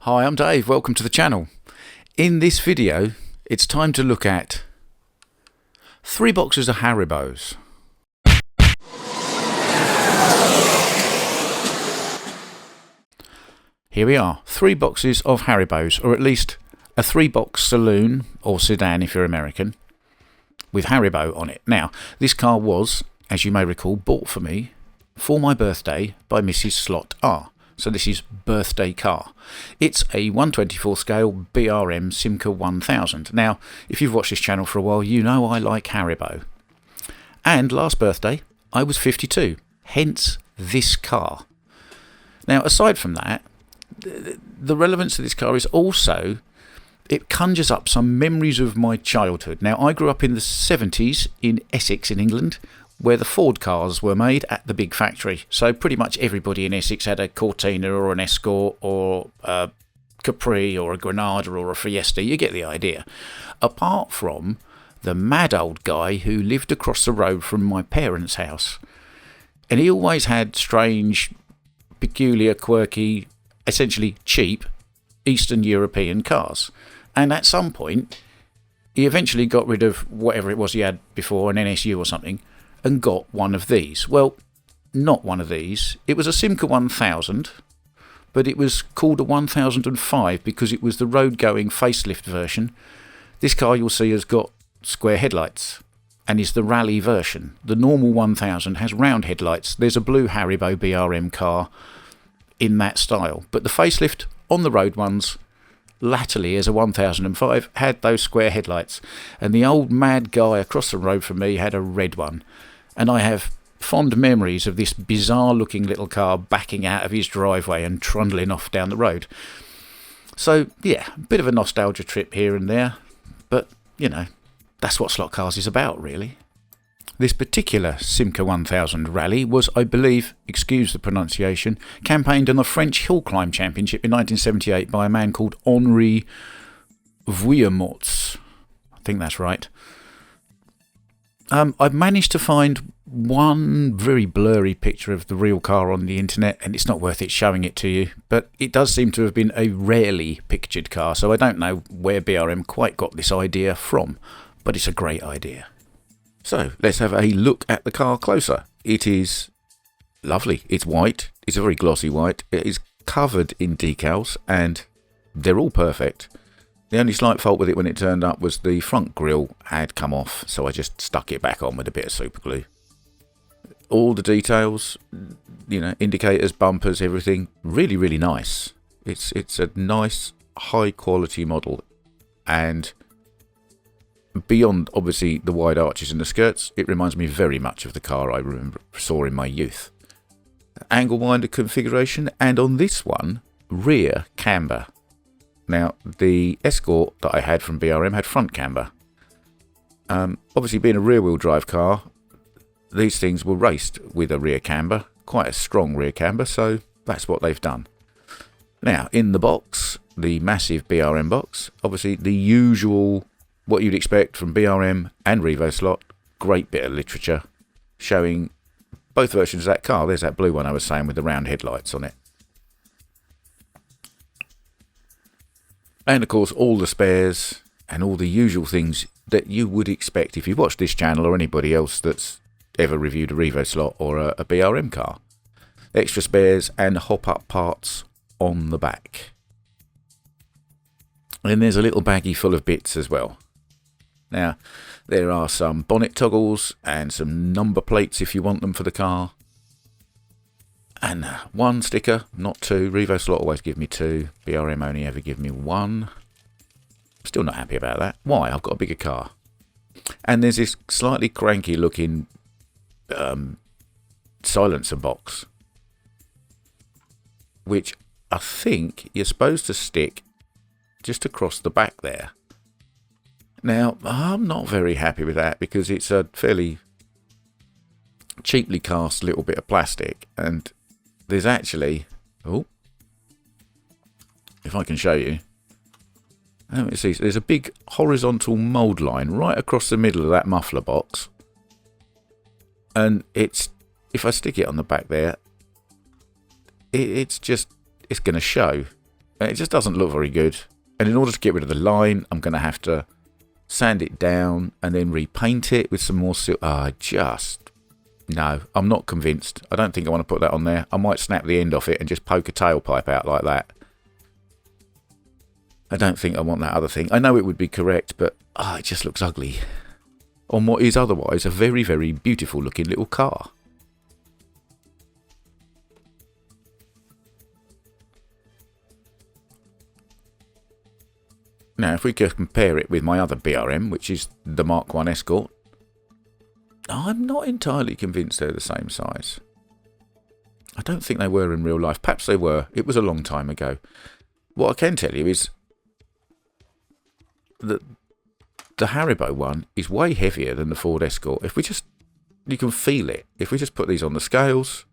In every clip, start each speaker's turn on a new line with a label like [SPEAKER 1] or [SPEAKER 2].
[SPEAKER 1] Hi, I'm Dave. Welcome to the channel. In this video, it's time to look at 3 boxes of Haribos. Here we are, 3 boxes of Haribos, or at least a 3-box saloon or sedan if you're American, with Haribo on it. Now, this car was, as you may recall, bought for me for my birthday by Mrs SlotR. So this is birthday car. It's a 1/24 scale BRM Simca 1000. Now, if you've watched this channel for a while, you know I like Haribo. And last birthday, I was 52, hence this car. Now, aside from that, the relevance of this car is also, it conjures up some memories of my childhood. Now, I grew up in the 70s in Essex in England, where the Ford cars were made at the big factory. So pretty much everybody in Essex had a Cortina or an Escort or a Capri or a Granada or a Fiesta. You get the idea. Apart from the mad old guy who lived across the road from my parents' house. And he always had strange, peculiar, quirky, essentially cheap Eastern European cars. And at some point, he eventually got rid of whatever it was he had before, an NSU or something, and got one of these. Well, not one of these. It was a Simca 1000, but it was called a 1005 because it was the road-going facelift version. This car you'll see has got square headlights and is the Rallye version. The normal 1000 has round headlights. There's a blue Haribo BRM car in that style, but the facelift on the road ones, latterly as a 1005, had those square headlights, and the old mad guy across the road from me had a red one. And I have fond memories of this bizarre looking little car backing out of his driveway and trundling off down the road. So yeah, a bit of a nostalgia trip here and there, but you know, that's what slot cars is about really. This particular Simca 1000 Rallye was, I believe, excuse the pronunciation, campaigned on the French Hill Climb Championship in 1978 by a man called Henri Vuillermoz. I think that's right. I've managed to find one very blurry picture of the real car on the internet, and it's not worth it showing it to you, but it does seem to have been a rarely pictured car, so I don't know where BRM quite got this idea from, but it's a great idea. So let's have a look at the car closer. It is lovely. It's white. It's a very glossy white. It is covered in decals and they're all perfect. The only slight fault with it when it turned up was the front grille had come off, so I just stuck it back on with a bit of super glue. All the details, you know, indicators, bumpers, everything, really, really nice. It's a nice, high quality model, and beyond obviously the wide arches and the skirts, it reminds me very much of the car I saw in my youth. Angle winder configuration, and on this one, rear camber. Now, the Escort that I had from BRM had front camber. Obviously, being a rear-wheel drive car, these things were raced with a rear camber, quite a strong rear camber, so that's what they've done. Now, in the box, the massive BRM box, obviously the usual, what you'd expect from BRM and Revo Slot, great bit of literature showing both versions of that car. There's that blue one I was saying with the round headlights on it. And of course all the spares and all the usual things that you would expect if you watch this channel or anybody else that's ever reviewed a Revo Slot or a BRM car. Extra spares and hop-up parts on the back. And there's a little baggie full of bits as well. Now, there are some bonnet toggles and some number plates if you want them for the car. And 1 sticker, not 2. Revo Slot always give me 2. BRM only ever give me 1. Still not happy about that. Why? I've got a bigger car. And there's this slightly cranky looking silencer box, which I think you're supposed to stick just across the back there. Now, I'm not very happy with that because it's a fairly cheaply cast little bit of plastic, and there's actually, oh, if I can show you, let me see, there's a big horizontal mould line right across the middle of that muffler box, and it's, if I stick it on the back there, it's going to show. And it just doesn't look very good. And in order to get rid of the line, I'm going to have to sand it down and then repaint it with some more silver. No, I'm not convinced. I don't think I want to put that on there. I might snap the end off it and just poke a tailpipe out like that. I don't think I want that other thing. I know it would be correct, but it just looks ugly on what is otherwise a very, very beautiful looking little car. Now, if we could compare it with my other BRM, which is the Mark 1 Escort, I'm not entirely convinced they're the same size. I don't think they were in real life. Perhaps they were. It was a long time ago. What I can tell you is that the Haribo one is way heavier than the Ford Escort. You can feel it. If we just put these on the scales,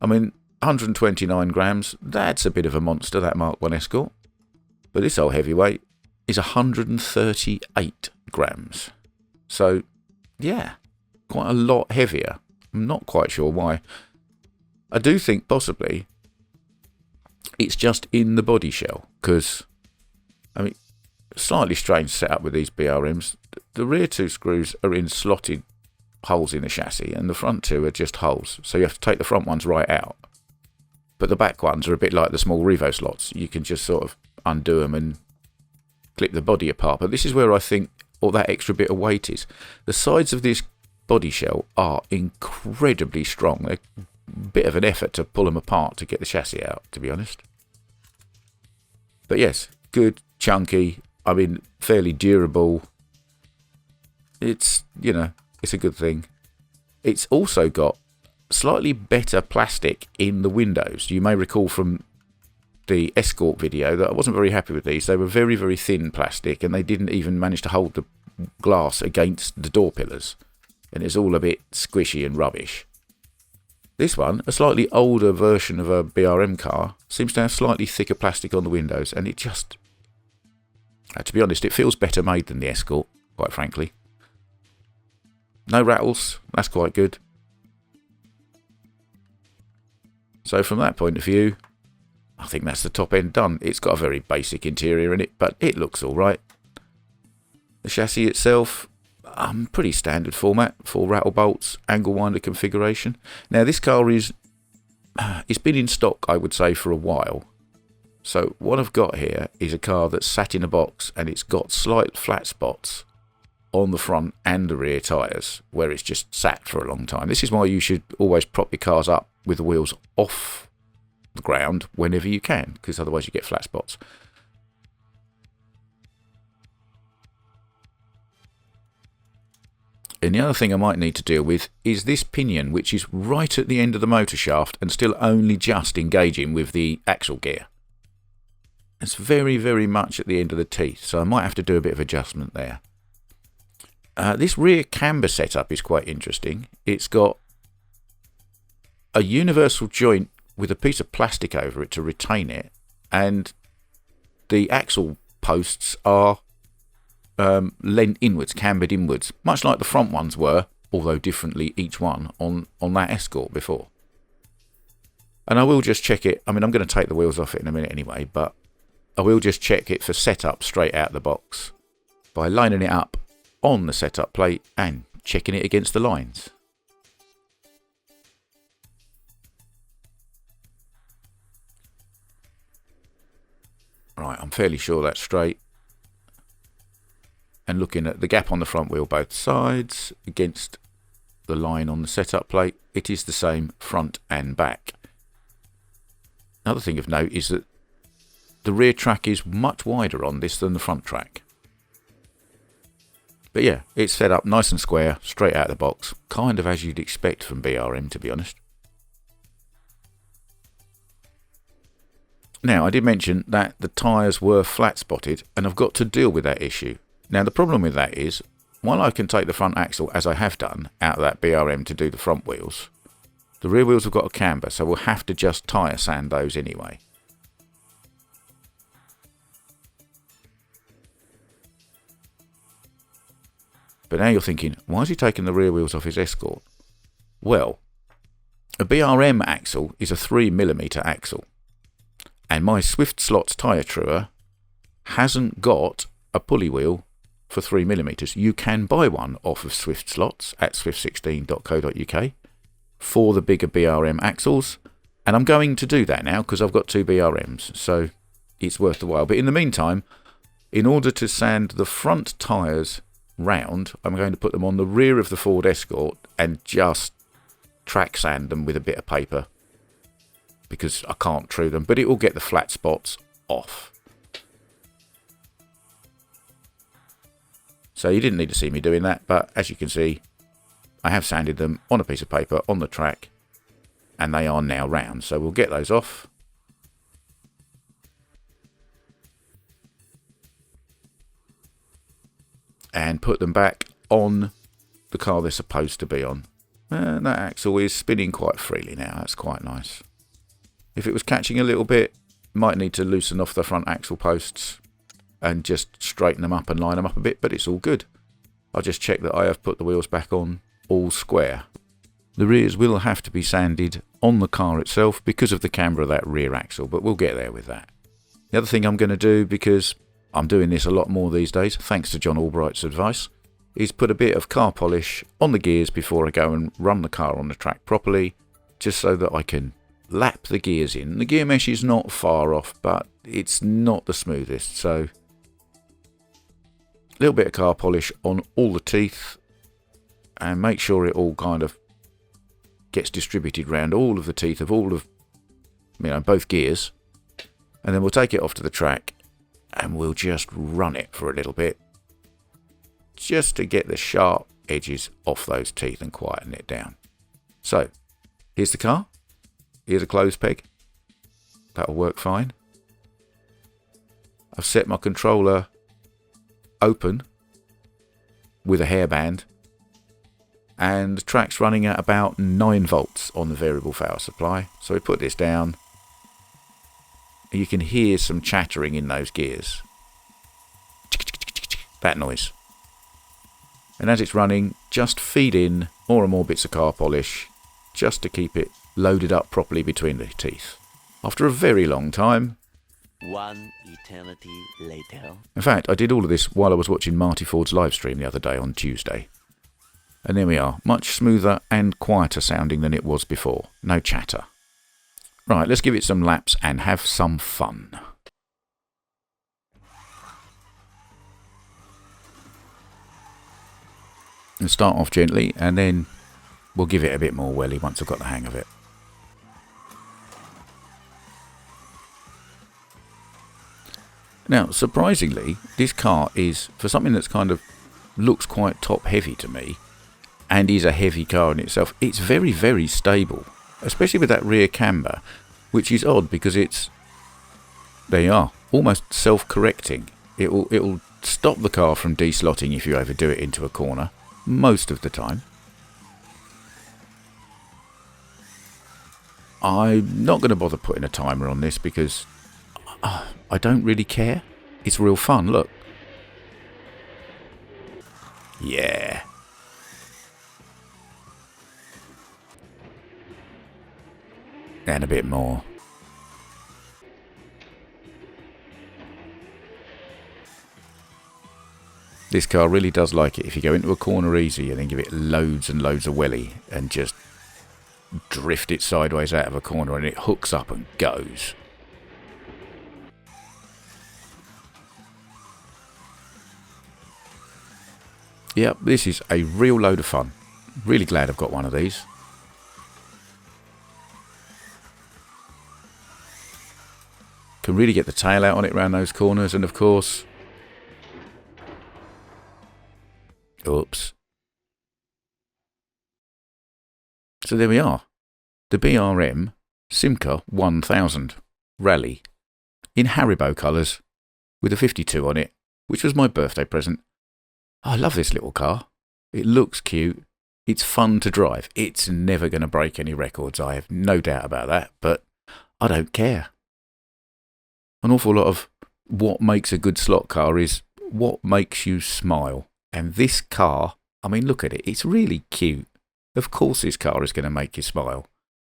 [SPEAKER 1] I mean, 129 grams, that's a bit of a monster, that Mark 1 Escort. But this old heavyweight is 138 grams. So, yeah, quite a lot heavier. I'm not quite sure why. I do think possibly it's just in the body shell, because, I mean, slightly strange setup with these BRMs. The rear two screws are in slotted holes in the chassis, and the front two are just holes. So you have to take the front ones right out. But the back ones are a bit like the small Revo slots. You can just sort of undo them and clip the body apart. But this is where I think all that extra bit of weight is. The sides of this body shell are incredibly strong. They're a bit of an effort to pull them apart to get the chassis out, to be honest. But yes, good, chunky, I mean, fairly durable. It's, it's a good thing. It's also got slightly better plastic in the windows. You may recall from the Escort video that I wasn't very happy with these. They were very, very thin plastic, and they didn't even manage to hold the glass against the door pillars. And it's all a bit squishy and rubbish. This one, a slightly older version of a BRM car, seems to have slightly thicker plastic on the windows, and it just, to be honest, it feels better made than the Escort, quite frankly. No rattles, that's quite good. So from that point of view, I think that's the top end done. It's got a very basic interior in it, but it looks alright. The chassis itself, pretty standard format, 4 rattle bolts, angle winder configuration. Now this car it's been in stock, I would say, for a while. So what I've got here is a car that's sat in a box, and it's got slight flat spots on the front and the rear tyres, where it's just sat for a long time. This is why you should always prop your cars up with the wheels off the ground whenever you can, because otherwise you get flat spots. And the other thing I might need to deal with is this pinion, which is right at the end of the motor shaft and still only just engaging with the axle gear. It's very, very much at the end of the teeth, so I might have to do a bit of adjustment there. This rear camber setup is quite interesting. It's got a universal joint with a piece of plastic over it to retain it, and the axle posts are leant inwards, cambered inwards, much like the front ones were, although differently each one on that Escort before. And I will just check it. I mean, I'm going to take the wheels off it in a minute anyway, but I will just check it for setup straight out the box by lining it up on the setup plate and checking it against the lines. Right, I'm fairly sure that's straight. And looking at the gap on the front wheel both sides against the line on the setup plate, it is the same front and back. Another thing of note is that the rear track is much wider on this than the front track. But yeah, it's set up nice and square, straight out of the box, kind of as you'd expect from BRM, to be honest. Now, I did mention that the tyres were flat spotted, and I've got to deal with that issue. Now, the problem with that is, while I can take the front axle, as I have done, out of that BRM to do the front wheels, the rear wheels have got a camber, so we'll have to just tyre sand those anyway. But now you're thinking, why is he taking the rear wheels off his Escort? Well, A BRM axle is a 3mm axle, and my Swift Slots tyre truer hasn't got a pulley wheel for 3mm. You can buy one off of Swift Slots at swift16.co.uk for the bigger BRM axles, and I'm going to do that now because I've got 2 BRMs, so it's worth the while. But in the meantime, in order to sand the front tyres round, I'm going to put them on the rear of the Ford Escort and just track sand them with a bit of paper because I can't true them, but it will get the flat spots off. So you didn't need to see me doing that, but as you can see, I have sanded them on a piece of paper on the track, and they are now round. So we'll get those off. And put them back on the car they're supposed to be on. And that axle is spinning quite freely now. That's quite nice. If it was catching a little bit, might need to loosen off the front axle posts and just straighten them up and line them up a bit, but it's all good. I'll just check that I have put the wheels back on all square. The rears will have to be sanded on the car itself because of the camber of that rear axle, but we'll get there with that. The other thing I'm going to do, because I'm doing this a lot more these days, thanks to John Albright's advice, is put a bit of car polish on the gears before I go and run the car on the track properly, just so that I can lap the gears in. The gear mesh is not far off, but it's not the smoothest, so a little bit of car polish on all the teeth and make sure it all kind of gets distributed around all of the teeth of all of, both gears, and then we'll take it off to the track and we'll just run it for a little bit, just to get the sharp edges off those teeth and quieten it down. So, here's the car. Here's a clothes peg. That'll work fine. I've set my controller open with a hairband, and the track's running at about 9 volts on the variable power supply. So we put this down. You can hear some chattering in those gears. That noise. And as it's running, just feed in more and more bits of car polish just to keep it loaded up properly between the teeth. After a very long time.
[SPEAKER 2] One eternity later.
[SPEAKER 1] In fact, I did all of this while I was watching Marty Ford's live stream the other day on Tuesday. And there we are, much smoother and quieter sounding than it was before. No chatter. Right, let's give it some laps and have some fun. And start off gently, and then we'll give it a bit more welly once I've got the hang of it. Now, surprisingly, this car is, for something that's kind of looks quite top heavy to me, and is a heavy car in itself, it's very, very stable, especially with that rear camber, which is odd because it's, there you are, almost self-correcting. It'll stop the car from deslotting if you overdo it into a corner, most of the time. I'm not going to bother putting a timer on this because I don't really care. It's real fun, look. Yeah. And a bit more. This car really does like it if you go into a corner easy and then give it loads and loads of welly and just drift it sideways out of a corner and it hooks up and goes. Yep, this is a real load of fun. Really glad I've got one of these. Can really get the tail out on it around those corners, and of course, oops. So there we are. The BRM Simca 1000 Rallye in Haribo colours with a 52 on it, which was my birthday present. I love this little car. It looks cute. It's fun to drive. It's never going to break any records, I have no doubt about that, but I don't care. An awful lot of what makes a good slot car is what makes you smile. And this car, I mean, look at it. It's really cute. Of course this car is going to make you smile.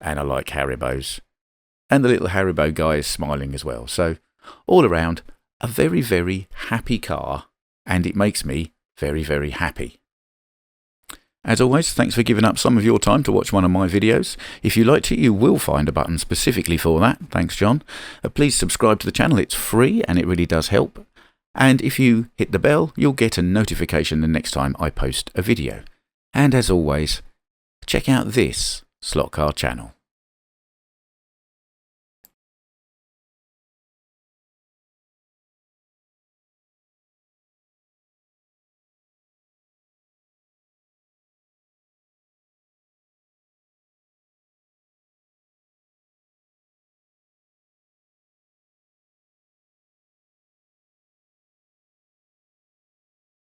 [SPEAKER 1] and I like Haribos. And the little Haribo guy is smiling as well. So all around, a very, very happy car, and it makes me very, very happy. As always, thanks for giving up some of your time to watch one of my videos. If you liked it, you will find a button specifically for that. Thanks, John. Please subscribe to the channel. It's free and it really does help. And if you hit the bell, you'll get a notification the next time I post a video. And as always, check out this Slot Car channel.